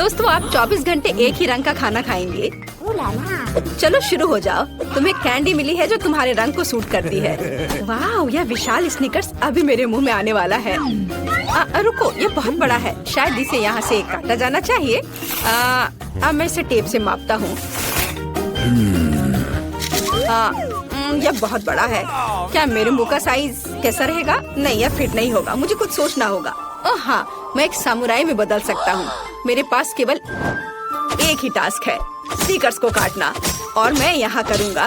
दोस्तों, आप 24 घंटे एक ही रंग का खाना खाएंगे? चलो शुरू हो जाओ। तुम्हें कैंडी मिली है जो तुम्हारे रंग को सूट करती है। वाह, यह विशाल स्निकर्स अभी मेरे मुंह में आने वाला है। रुको, ये बहुत बड़ा है, शायद इसे यहाँ से काटा जाना चाहिए। अब मैं इसे टेप से मापता हूँ। यह बहुत बड़ा है। क्या मेरे मुंह का साइज कैसा रहेगा? नहीं, यह फिट नहीं होगा। मुझे कुछ सोचना होगा। हाँ, मैं एक सामुराई में बदल सकता हूँ। मेरे पास केवल एक ही टास्क है, स्नीकर्स को काटना, और मैं यहाँ करूँगा।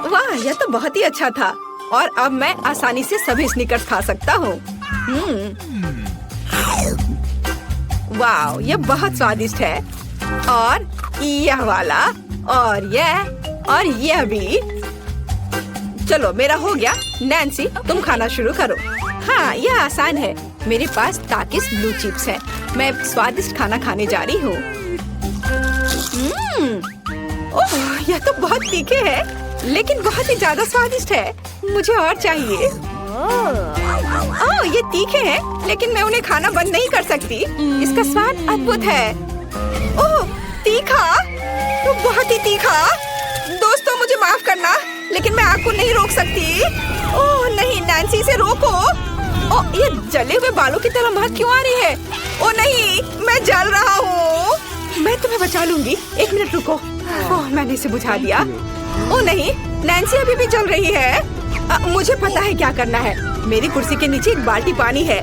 वाह, यह तो बहुत ही अच्छा था। और अब मैं आसानी से सभी स्नीकर्स खा सकता हूँ। वाह, यह बहुत स्वादिष्ट है। और यह वाला, और यह भी। चलो, मेरा हो गया। नैन्सी, तुम खाना शुरू करो। हाँ, यह आसान है। मेरे पास ताकिस ब्लू चिप्स है। मैं स्वादिष्ट खाना खाने जा रही हूँ। ओह, यह तो बहुत तीखे है, लेकिन बहुत ही ज्यादा स्वादिष्ट है। मुझे और चाहिए। ओह, ये तीखे हैं, लेकिन मैं उन्हें खाना बंद नहीं कर सकती। इसका स्वाद अद्भुत है। ओह, तीखा, तो बहुत ही तीखा। दोस्तों, मुझे माफ करना, लेकिन मैं आग को नहीं रोक सकती। ओह नहीं, नैन्सी, इसे रोको। ओह, ये जले हुए बालों की तरह महक क्यों आ रही है? ओह नहीं, मैं जल रहा हूँ। मैं तुम्हें बचा लूंगी। एक मिनट रुको। ओह, मैंने इसे बुझा दिया। ओह नहीं, नैन्सी अभी भी जल रही है। मुझे पता है क्या करना है। मेरी कुर्सी के नीचे एक बाल्टी पानी है।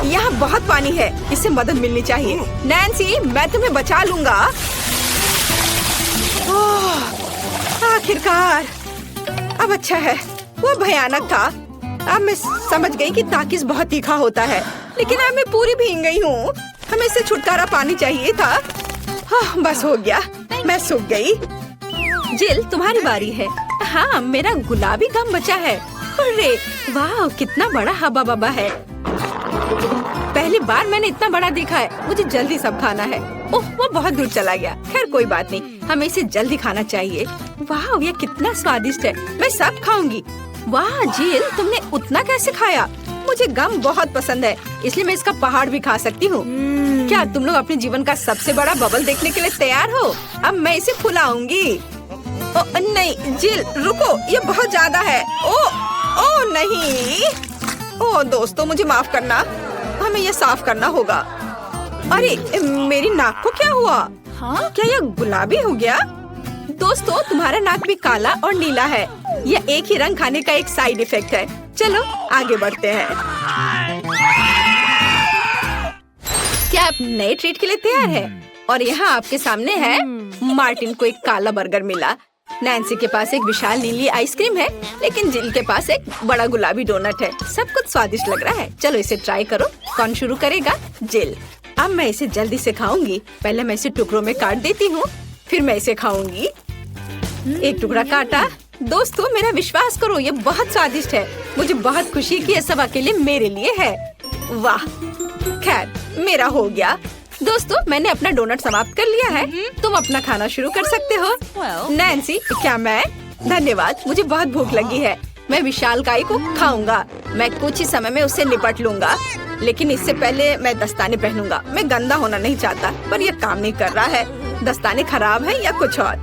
यहाँ बहुत पानी है, इससे मदद मिलनी चाहिए। नैन्सी, मैं तुम्हें बचा लूंगा। आखिरकार, अब अच्छा है। वो भयानक था। अब मैं समझ गई कि ताकिस बहुत तीखा होता है, लेकिन अब मैं पूरी भीग गई हूँ। हमें इससे छुटकारा पानी चाहिए था। बस हो गया, मैं सूख गई। जिल, तुम्हारी बारी है। हाँ, मेरा गुलाबी गम बचा है। अरे वाह, कितना बड़ा हब्बा बब्बा है। पहली बार मैंने इतना बड़ा देखा है। मुझे जल्दी सब खाना है। ओह, वो बहुत दूर चला गया। खैर कोई बात नहीं, हमें इसे जल्दी खाना चाहिए। वाह, ये कितना स्वादिष्ट है। मैं सब खाऊंगी। वाह जिल, तुमने उतना कैसे खाया? मुझे गम बहुत पसंद है, इसलिए मैं इसका पहाड़ भी खा सकती हूँ। क्या तुम लोग अपने जीवन का सबसे बड़ा बबल देखने के लिए तैयार हो? अब मैं इसे फुलाऊंगी। नहीं जिल, रुको, ये बहुत ज्यादा है। ओ नहीं। ओ दोस्तों, मुझे माफ करना, हमें ये साफ करना होगा। अरे मेरी नाक को क्या हुआ? हाँ, क्या यह गुलाबी हो गया? दोस्तों, तुम्हारा नाक भी काला और नीला है। यह एक ही रंग खाने का एक साइड इफेक्ट है। चलो आगे बढ़ते हैं। क्या आप नए ट्रीट के लिए तैयार हैं? और यहाँ आपके सामने है। मार्टिन को एक काला बर्गर मिला। नैन्सी के पास एक विशाल नीली आइसक्रीम है, लेकिन जिल के पास एक बड़ा गुलाबी डोनट है। सब कुछ स्वादिष्ट लग रहा है। चलो इसे ट्राई करो। कौन शुरू करेगा? जिल। अब मैं इसे जल्दी से खाऊंगी। पहले मैं इसे टुकड़ों में काट देती हूँ, फिर मैं इसे खाऊंगी। एक टुकड़ा काटा। दोस्तों, मेरा विश्वास करो, ये बहुत स्वादिष्ट है। मुझे बहुत खुशी है कि ये सब अकेले मेरे लिए है। वाह, खैर मेरा हो गया। दोस्तों, मैंने अपना डोनट समाप्त कर लिया है। तुम अपना खाना शुरू कर सकते हो। नैन्सी, क्या मैं? धन्यवाद, मुझे बहुत भूख लगी है। मैं विशालकाय को खाऊंगा। मैं कुछ ही समय में उससे निपट लूंगा, लेकिन इससे पहले मैं दस्ताने पहनूंगा। मैं गंदा होना नहीं चाहता, पर यह काम नहीं कर रहा है। दस्ताने खराब है या कुछ और।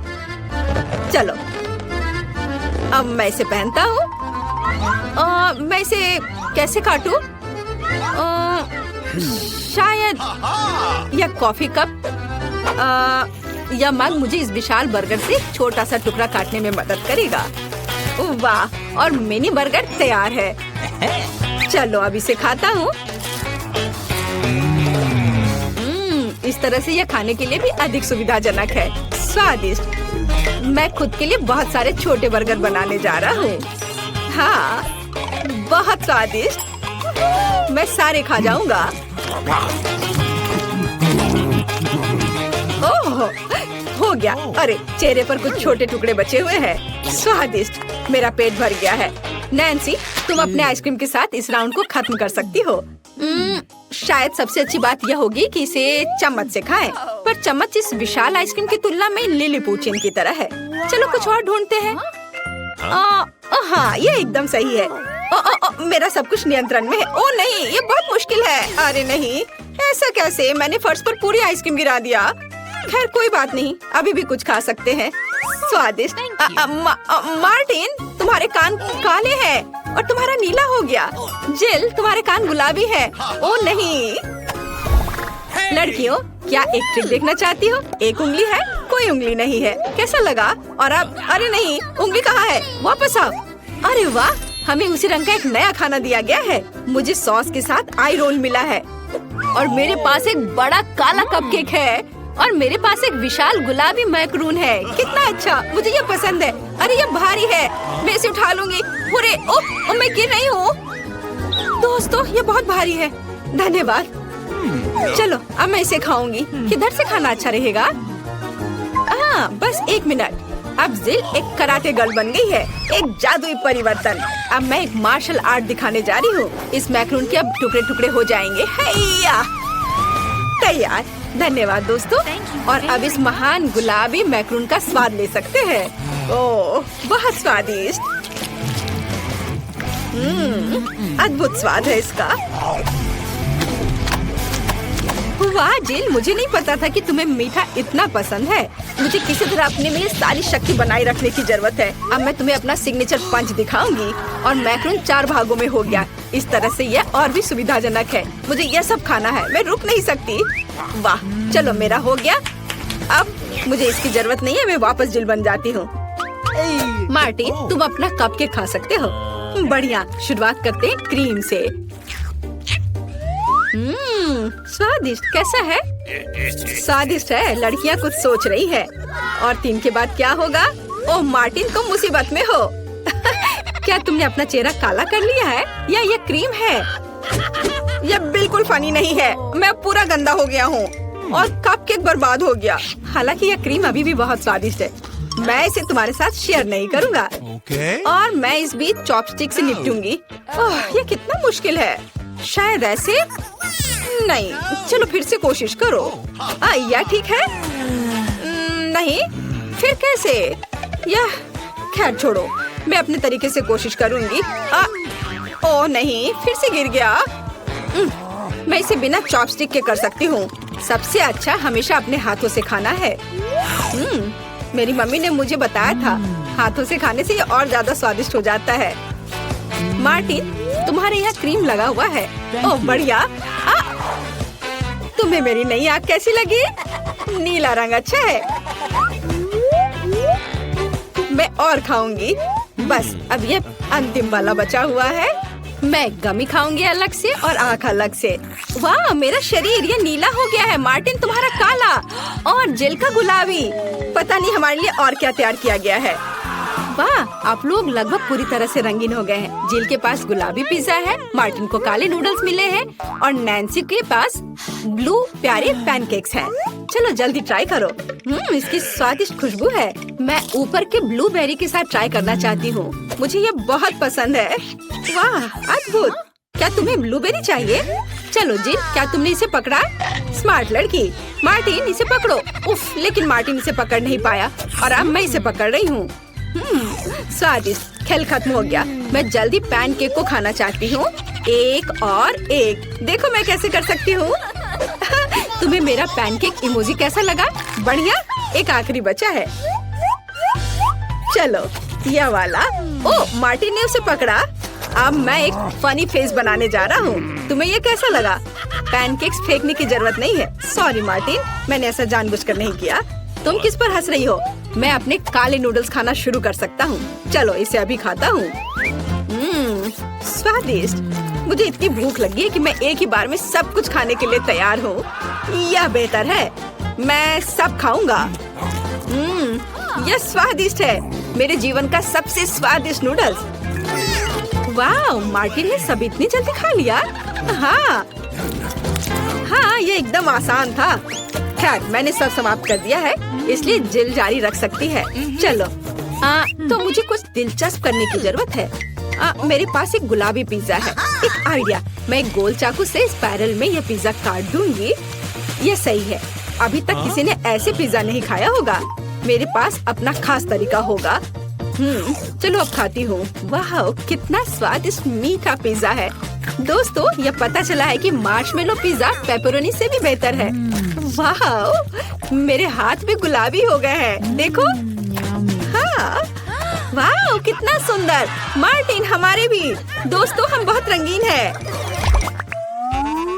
चलो, अब मैं इसे पहनता हूँ। मैं इसे कैसे काटूं? शायद यह कॉफी कप या मग मुझे इस विशाल बर्गर से छोटा सा टुकड़ा काटने में मदद करेगा। वाह, और मिनी बर्गर तैयार है। चलो अब इसे खाता हूँ। इस तरह से यह खाने के लिए भी अधिक सुविधाजनक है। स्वादिष्ट। मैं खुद के लिए बहुत सारे छोटे बर्गर बनाने जा रहा हूँ। हाँ, बहुत स्वादिष्ट। मैं सारे खा जाऊंगा। ओह, हो गया। अरे चेहरे पर कुछ छोटे टुकड़े बचे हुए हैं। स्वादिष्ट। मेरा पेट भर गया है। नैन्सी, तुम अपने आइसक्रीम के साथ इस राउंड को खत्म कर सकती हो। शायद सबसे अच्छी बात यह होगी कि इसे चम्मच से खाएं, पर चम्मच इस विशाल आइसक्रीम की तुलना में लिलीपुचिन की तरह है। चलो कुछ और ढूंढते हैं। हाँ, ये एकदम सही है। मेरा सब कुछ नियंत्रण में है। ओ नहीं, ये बहुत मुश्किल है। अरे नहीं, ऐसा कैसे? मैंने फर्श पर पूरी आइसक्रीम गिरा दिया। खैर कोई बात नहीं, अभी भी कुछ खा सकते हैं। स्वादिष्ट। मार्टिन, तुम्हारे कान काले हैं और तुम्हारा नीला हो गया। जिल, तुम्हारे कान गुलाबी है। ओ नहीं। लड़कियों, क्या एक ट्रिक देखना चाहती हो? एक उंगली है, कोई उंगली नहीं है। कैसा लगा? और अब अरे नहीं, उंगली कहाँ है? वापस आओ। अरे वाह, हमें उसी रंग का एक नया खाना दिया गया है। मुझे सॉस के साथ आई रोल मिला है और मेरे पास एक बड़ा काला कपकेक है और मेरे पास एक विशाल गुलाबी मैक्रून है। कितना अच्छा, मुझे ये पसंद है। अरे ये भारी है, मैं इसे उठा लूंगी। अरे ओह, मैं गिर रही हूँ। दोस्तों, ये बहुत भारी है। धन्यवाद। चलो अब मैं इसे खाऊंगी। किधर से खाना अच्छा रहेगा? हाँ, बस 1 मिनट। अब जिल एक कराटे गर्ल बन गई है, एक जादुई परिवर्तन। अब मैं एक मार्शल आर्ट दिखाने जा रही हूँ। इस मैक्रून के अब टुकड़े टुकड़े हो जाएंगे। हैया, तैयार। धन्यवाद दोस्तों। और अब इस महान गुलाबी मैक्रून का स्वाद ले सकते हैं। ओह, बहुत स्वादिष्ट। अद्भुत स्वाद है इसका। वाह जिल, मुझे नहीं पता था कि तुम्हें मीठा इतना पसंद है। मुझे किसी तरह अपने में सारी शक्ति बनाए रखने की जरूरत है। अब मैं तुम्हें अपना सिग्नेचर पंच दिखाऊंगी। और मैक्रून 4 भागों में हो गया। इस तरह से यह और भी सुविधाजनक है। मुझे यह सब खाना है, मैं रुक नहीं सकती। वाह, चलो मेरा हो गया। अब मुझे इसकी जरूरत नहीं है, मैं वापस जिल बन जाती हूँ। मार्टिन, तुम अपना कपकेक खा सकते हो। बढ़िया, शुरुआत करते हैं क्रीम से। स्वादिष्ट। कैसा है? स्वादिष्ट है। लड़कियाँ कुछ सोच रही है। और 3 के बाद क्या होगा? ओह मार्टिन, तुम मुसीबत में हो। क्या तुमने अपना चेहरा काला कर लिया है या ये क्रीम है? यह बिल्कुल फनी नहीं है। मैं पूरा गंदा हो गया हूँ और कपकेक बर्बाद हो गया। हालांकि यह क्रीम अभी भी बहुत स्वादिष्ट है। मैं इसे तुम्हारे साथ शेयर नहीं करूँगा। और मैं इस बीच चॉपस्टिक से निपटूंगी। ओह, यह कितना मुश्किल है। शायद ऐसे नहीं। चलो फिर से कोशिश करो। यह ठीक है? नहीं, फिर कैसे? यह खैर छोड़ो, मैं अपने तरीके से कोशिश करूंगी। ओह नहीं, फिर से गिर गया। मैं इसे बिना चॉपस्टिक के कर सकती हूँ। सबसे अच्छा हमेशा अपने हाथों से खाना है। मेरी मम्मी ने मुझे बताया था, हाथों से खाने से ये और ज्यादा स्वादिष्ट हो जाता है। मार्टिन, तुम्हारे यहाँ क्रीम लगा हुआ है। ओह बढ़िया। तुम्हें मेरी नई आँख कैसी लगी? नीला रंग अच्छा है। मैं और खाऊंगी। बस अब ये अंतिम वाला बचा हुआ है। मैं गमी खाऊंगी अलग से और आँख अलग से। वाह, मेरा शरीर ये नीला हो गया है। मार्टिन, तुम्हारा काला और जिल का गुलाबी। पता नहीं हमारे लिए और क्या तैयार किया गया है। वाह, आप लोग लगभग पूरी तरह से रंगीन हो गए हैं। जिल के पास गुलाबी पिज्जा है, मार्टिन को काले नूडल्स मिले हैं और नैन्सी के पास ब्लू प्यारे पैनकेक्स हैं। चलो जल्दी ट्राई करो। इसकी स्वादिष्ट खुशबू है। मैं ऊपर के ब्लूबेरी के साथ ट्राई करना चाहती हूँ। मुझे ये बहुत पसंद है। वाह, अद्भुत। क्या तुम्हें ब्लूबेरी चाहिए? चलो जिल, क्या तुमने इसे पकड़ा? स्मार्ट लड़की। मार्टिन, इसे पकड़ो। उफ, लेकिन मार्टिन इसे पकड़ नहीं पाया और अब मैं इसे पकड़ रही हूँ। स्वादिष्ट। खेल खत्म हो गया। मैं जल्दी पैनकेक को खाना चाहती हूँ। एक और एक। देखो मैं कैसे कर सकती हूँ। तुम्हें मेरा पैनकेक इमोजी कैसा लगा? बढ़िया। एक आखिरी बचा है। चलो यह वाला। ओह, मार्टिन ने उसे पकड़ा। अब मैं एक फनी फेस बनाने जा रहा हूँ। तुम्हें ये कैसा लगा? पैनकेक्स फेंकने की जरूरत नहीं है। सॉरी मार्टिन, मैंने ऐसा जानबूझकर नहीं किया। तुम किस पर हंस रही हो? मैं अपने काले नूडल्स खाना शुरू कर सकता हूँ। चलो इसे अभी खाता हूँ। स्वादिष्ट। मुझे इतनी भूख लगी है कि मैं एक ही बार में सब कुछ खाने के लिए तैयार हूँ। यह बेहतर है। मैं सब खाऊंगा। यह स्वादिष्ट है। मेरे जीवन का सबसे स्वादिष्ट नूडल्स। वाह, मार्टिन ने सब इतनी जल्दी खा लिया। हाँ, ये एकदम आसान था। खैर, मैंने सब समाप्त कर दिया है, इसलिए जिल जारी रख सकती है। चलो, तो मुझे कुछ दिलचस्प करने की जरूरत है। मेरे पास एक गुलाबी पिज्जा है। एक आइडिया, मैं एक गोल चाकू से स्पाइरल में यह पिज्जा काट दूंगी। यह सही है। अभी तक किसी ने ऐसे पिज्जा नहीं खाया होगा। मेरे पास अपना खास तरीका होगा। चलो अब खाती हूँ। वाह, कितना स्वादिष्ट मीठा पिज्जा है। दोस्तों, ये पता चला है कि मार्शमेलो पिज्जा पेपरोनी से भी बेहतर है। वाह, मेरे हाथ भी गुलाबी हो गए हैं। देखो। हाँ, वाह, कितना सुंदर। मार्टिन, हमारे भी। दोस्तों, हम बहुत रंगीन हैं।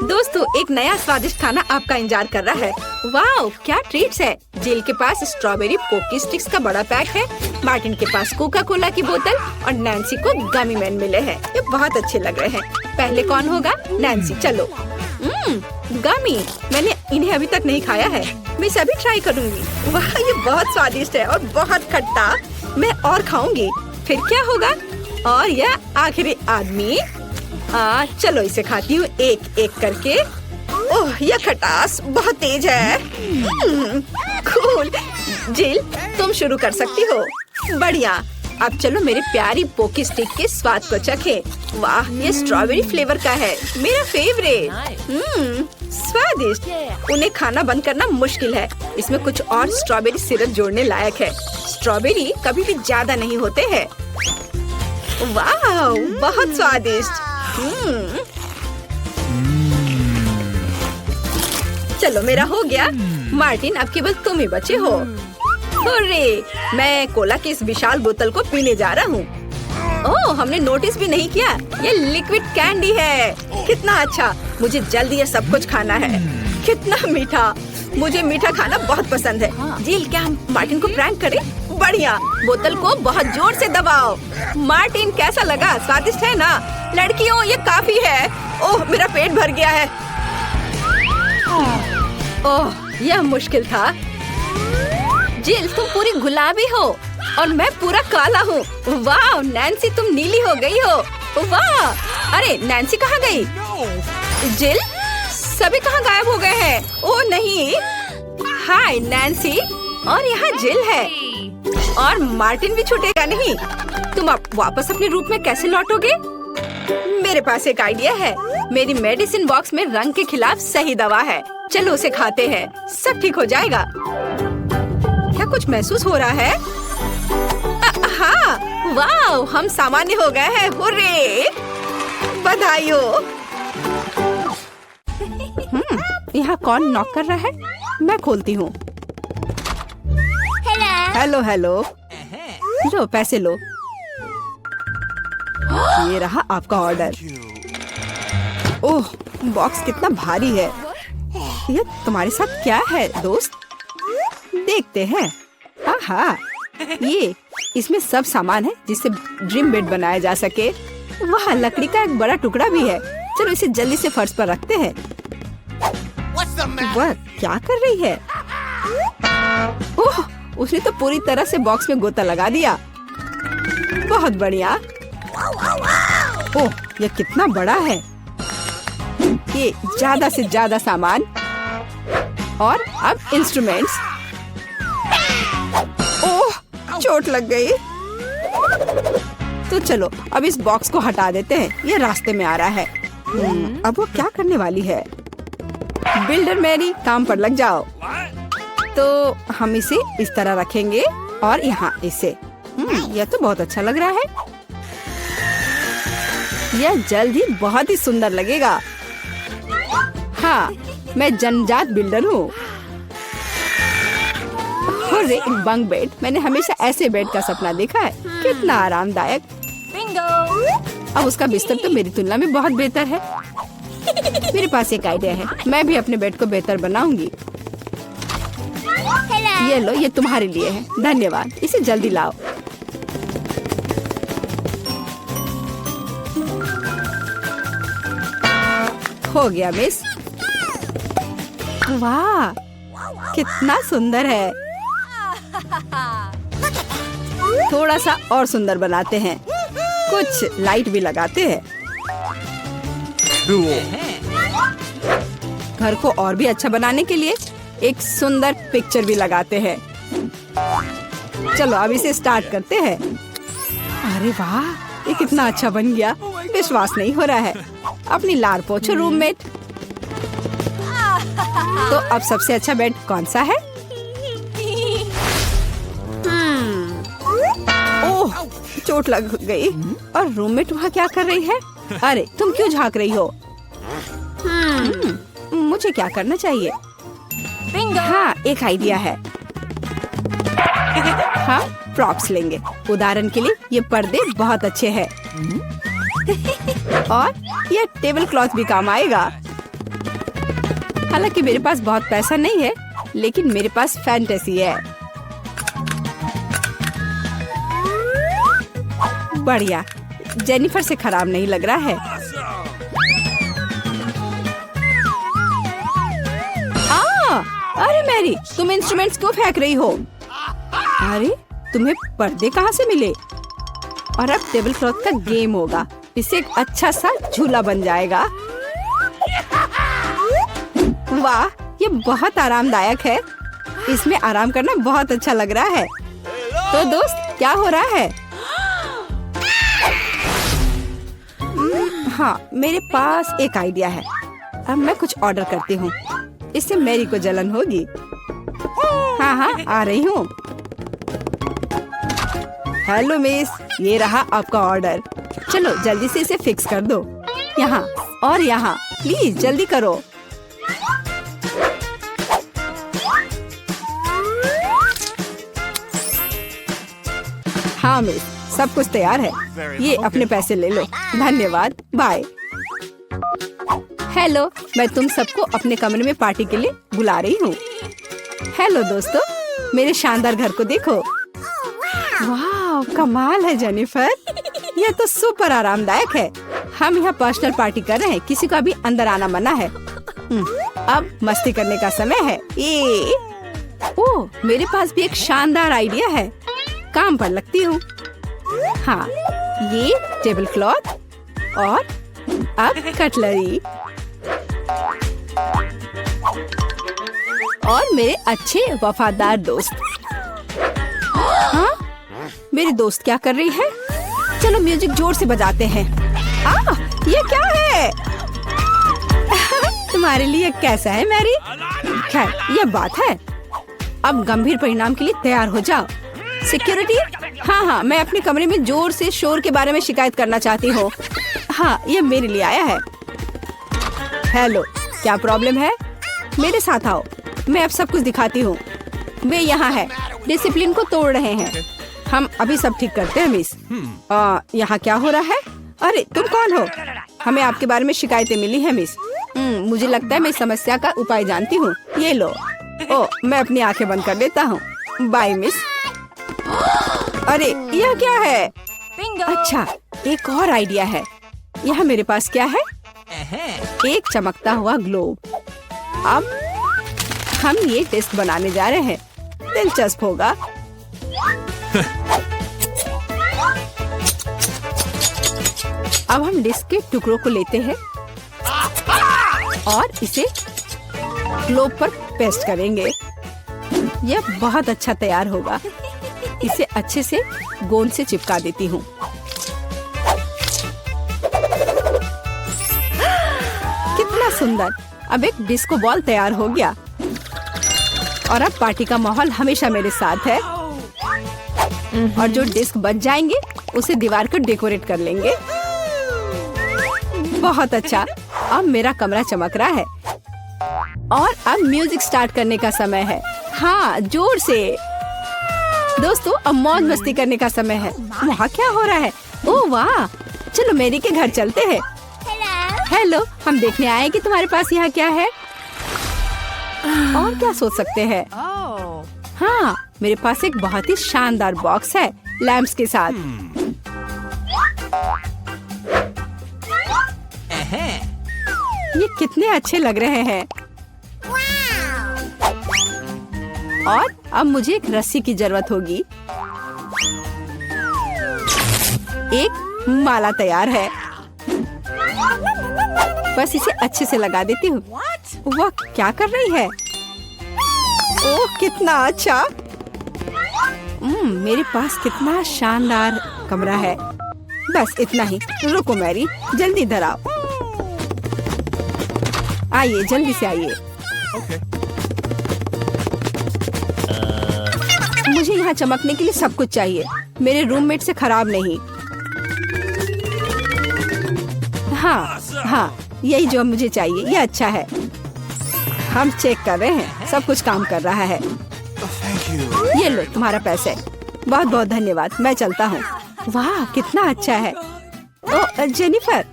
दोस्तों, एक नया स्वादिष्ट खाना आपका इंतजार कर रहा है। वाह, क्या ट्रीट्स है। जिल के पास स्ट्रॉबेरी पोकी स्टिक्स का बड़ा पैक है। मार्टिन के पास कोका कोला की बोतल और नैन्सी को गमी मैन मिले हैं। ये बहुत अच्छे लग रहे हैं। पहले कौन होगा? नैन्सी, चलो। गमी, मैंने इन्हें अभी तक नहीं खाया है। मैं इसे अभी ट्राई करूंगी। वाह, ये बहुत स्वादिष्ट है और बहुत खट्टा। मैं और खाऊंगी। फिर क्या होगा? और यह आखिरी आदमी। चलो इसे खाती हूँ एक एक करके। ओह, यह खटास बहुत तेज है। कूल। जिल, तुम शुरू कर सकती हो। बढ़िया। अब चलो मेरे प्यारी पोकी स्टिक के स्वाद को चखें। वाह, ये स्ट्रॉबेरी फ्लेवर का है, मेरा फेवरेट। स्वादिष्ट। उन्हें खाना बंद करना मुश्किल है। इसमें कुछ और स्ट्रॉबेरी सिरप जोड़ने लायक है। स्ट्रॉबेरी कभी भी ज्यादा नहीं होते हैं। वाह, बहुत स्वादिष्ट। चलो, मेरा हो गया। मार्टिन, अब केवल तुम ही बचे हो। हुर्रे, मैं कोला की इस विशाल बोतल को पीने जा रहा हूँ। ओह, हमने नोटिस भी नहीं किया। ये लिक्विड कैंडी है। कितना अच्छा। मुझे जल्दी ये सब कुछ खाना है। कितना मीठा। मुझे मीठा खाना बहुत पसंद है। जिल, क्या हम मार्टिन को प्रैंक करें? बढ़िया। बोतल को बहुत जोर से दबाओ। मार्टिन, कैसा लगा? स्वादिष्ट है ना? लड़कियों, ये काफी है। ओह, मेरा पेट भर गया है। ओह, यह मुश्किल था। जिल, तुम पूरी गुलाबी हो और मैं पूरा काला हूँ। वाह, नैन्सी, तुम नीली हो गई हो। वाह। अरे, नैन्सी कहाँ गई? जिल, सभी कहाँ गायब हो गए हैं? ओह नहीं। हाय नैन्सी, और यहाँ जिल है। और मार्टिन भी छूटेगा नहीं। तुम अब वापस अपने रूप में कैसे लौटोगे? मेरे पास एक आइडिया है। मेरी मेडिसिन बॉक्स में रंग के खिलाफ सही दवा है। चलो उसे खाते हैं, सब ठीक हो जाएगा। क्या कुछ महसूस हो रहा है? हाँ, वाह, हम सामान्य हो गए हैं। हुर्रे, बधाई हो। यहाँ कौन नॉक कर रहा है? मैं खोलती हूँ। Hello hello. लो, पैसे लो। ये रहा आपका ऑर्डर। ओह, बॉक्स कितना भारी है। ये तुम्हारे साथ क्या है दोस्त? देखते हैं। हाँ, ये इसमें सब सामान है जिससे ड्रीम बेड बनाया जा सके। वहाँ लकड़ी का एक बड़ा टुकड़ा भी है। चलो इसे जल्दी से फर्श पर रखते हैं। वह क्या कर रही है? ओह, उसने तो पूरी तरह से बॉक्स में गोता लगा दिया। बहुत बढ़िया। ओह, ये कितना बड़ा है। ये ज्यादा से ज्यादा सामान और अब इंस्ट्रूमेंट्स। ओह, चोट लग गई। तो चलो अब इस बॉक्स को हटा देते हैं। ये रास्ते में आ रहा है। अब वो क्या करने वाली है? बिल्डर मैरी, काम पर लग जाओ। तो हम इसे इस तरह रखेंगे और यहाँ इसे। यह तो बहुत अच्छा लग रहा है। यह जल्द ही बहुत ही सुंदर लगेगा। हाँ, मैं जन्मजात बिल्डर हूँ। एक बंक बेड। मैंने हमेशा ऐसे बेड का सपना देखा है। कितना आरामदायक। अब उसका बिस्तर तो मेरी तुलना में बहुत बेहतर है। मेरे पास एक आइडिया है। मैं भी अपने बेड को बेहतर बनाऊंगी। ये लो, ये तुम्हारे लिए है। धन्यवाद। इसे जल्दी लाओ। हो गया मिस। वाह, कितना सुंदर है। थोड़ा सा और सुंदर बनाते हैं। कुछ लाइट भी लगाते हैं। घर को और भी अच्छा बनाने के लिए एक सुंदर पिक्चर भी लगाते हैं। चलो अब इसे स्टार्ट करते हैं। अरे वाह, ये कितना अच्छा बन गया। विश्वास नहीं हो रहा है। अपनी लार पोछो रूममेट। तो अब सबसे अच्छा बेड कौन सा है? ओह, चोट लग गई। और रूममेट वहाँ क्या कर रही है? अरे तुम क्यों झांक रही हो? मुझे क्या करना चाहिए? हाँ, एक आइडिया है। हाँ, प्रॉप्स लेंगे। उदाहरण के लिए ये पर्दे बहुत अच्छे हैं और ये टेबल क्लॉथ भी काम आएगा। हालांकि मेरे पास बहुत पैसा नहीं है, लेकिन मेरे पास फैंटेसी है। बढ़िया, जेनिफर से खराब नहीं लग रहा है। अरे मैरी, तुम इंस्ट्रूमेंट्स क्यों फेंक रही हो? अरे तुम्हें पर्दे कहाँ से मिले? और अब टेबल क्लॉथ का गेम होगा। इससे एक अच्छा सा झूला बन जाएगा। वाह, ये बहुत आरामदायक है। इसमें आराम करना बहुत अच्छा लग रहा है। तो दोस्त, क्या हो रहा है? हाँ, मेरे पास एक आइडिया है। अब मैं कुछ ऑर्डर करती हूँ। इससे मैरी को जलन होगी। हाँ हाँ, आ रही हूँ। हेलो मिस, ये रहा आपका ऑर्डर। चलो जल्दी से इसे फिक्स कर दो। यहाँ और यहाँ, प्लीज जल्दी करो। हाँ मिस, सब कुछ तैयार है। ये अपने पैसे ले लो। धन्यवाद, बाय। हेलो, मैं तुम सबको अपने कमरे में पार्टी के लिए बुला रही हूँ। हेलो दोस्तों, मेरे शानदार घर को देखो। वाह, कमाल है जेनिफर। यह तो सुपर आरामदायक है। हम यहाँ पर्सनल पार्टी कर रहे हैं। किसी का भी अंदर आना मना है। अब मस्ती करने का समय है। ओह, मेरे पास भी एक शानदार आइडिया है। काम पर लगती हूँ। हाँ, ये टेबल क्लॉथ और अब कटलरी और मेरे अच्छे वफादार दोस्त। हाँ, मेरी दोस्त क्या कर रही है? चलो म्यूजिक जोर से बजाते हैं। ये क्या है? तुम्हारे लिए कैसा है मैरी? खैर, ये बात है। अब गंभीर परिणाम के लिए तैयार हो जाओ। सिक्योरिटी, हाँ, मैं अपने कमरे में जोर से शोर के बारे में शिकायत करना चाहती हूँ। हाँ, ये मेरे लिए आया है। हेलो, क्या प्रॉब्लम है? मेरे साथ आओ, मैं अब सब कुछ दिखाती हूँ। वे यहाँ है, डिसिप्लिन को तोड़ रहे हैं। हम अभी सब ठीक करते हैं मिस। यहाँ क्या हो रहा है? अरे तुम कौन हो? हमें आपके बारे में शिकायतें मिली है मिस। मुझे लगता है मैं इस समस्या का उपाय जानती हूँ। ये लो। मैं अपनी आंखें बंद कर लेता हूँ। Bye miss. अरे यह क्या है? अच्छा, एक और आइडिया है। यहाँ मेरे पास क्या है? एक चमकता हुआ ग्लोब। अब हम ये टेस्ट बनाने जा रहे हैं। दिलचस्प होगा। अब हम डिस्क के टुकड़ों को लेते हैं और इसे ग्लोब पर पेस्ट करेंगे। यह बहुत अच्छा तैयार होगा। इसे अच्छे से गोंद से चिपका देती हूँ। कितना सुंदर। अब एक डिस्को बॉल तैयार हो गया और अब पार्टी का माहौल हमेशा मेरे साथ है। और जो डिस्क बच जाएंगे उसे दीवार को डेकोरेट कर लेंगे। बहुत अच्छा। अब मेरा कमरा चमक रहा है और अब म्यूजिक स्टार्ट करने का समय है। हाँ, जोर से। दोस्तों, अब मौज मस्ती करने का समय है। वहाँ क्या हो रहा है? ओह वाह, चलो मैरी के घर चलते हैं। हेलो, हम देखने आए कि तुम्हारे पास यहाँ क्या है। और क्या सोच सकते हैं? हाँ, मेरे पास एक बहुत ही शानदार बॉक्स है लैंप्स के साथ। ये कितने अच्छे लग रहे हैं। और अब मुझे एक रस्सी की जरूरत होगी। एक माला तैयार है। बस इसे अच्छे से लगा देती हूँ। वह क्या कर रही है? ओह, कितना अच्छा। मेरे पास कितना शानदार कमरा है। बस इतना ही। रुको मैरी, जल्दी इधर आओ। आइए, जल्दी से आइए। मुझे यहाँ चमकने के लिए सब कुछ चाहिए। मेरे रूममेट से खराब नहीं। हाँ हाँ, यही जो मुझे चाहिए, ये अच्छा है। हम चेक कर रहे हैं, सब कुछ काम कर रहा है। ये लो तुम्हारा पैसे। बहुत बहुत धन्यवाद, मैं चलता हूँ। वाह कितना अच्छा है। ओ जेनिफर,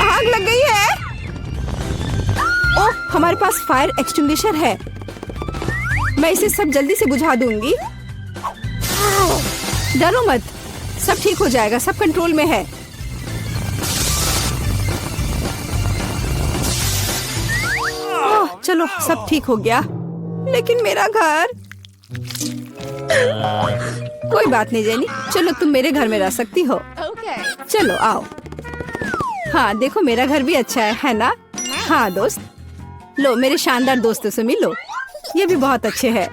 आग लग गई है। ओह हमारे पास फायर एक्सटिंग्विशर है, मैं इसे सब जल्दी से बुझा दूंगी। डरो मत, सब ठीक हो जाएगा, सब कंट्रोल में है। ओह चलो सब ठीक हो गया, लेकिन मेरा घर। कोई बात नहीं जेनी, चलो तुम मेरे घर में रह सकती हो। चलो आओ। हाँ देखो मेरा घर भी अच्छा है ना? हाँ दोस्त, लो मेरे शानदार दोस्तों से मिलो, ये भी बहुत अच्छे हैं।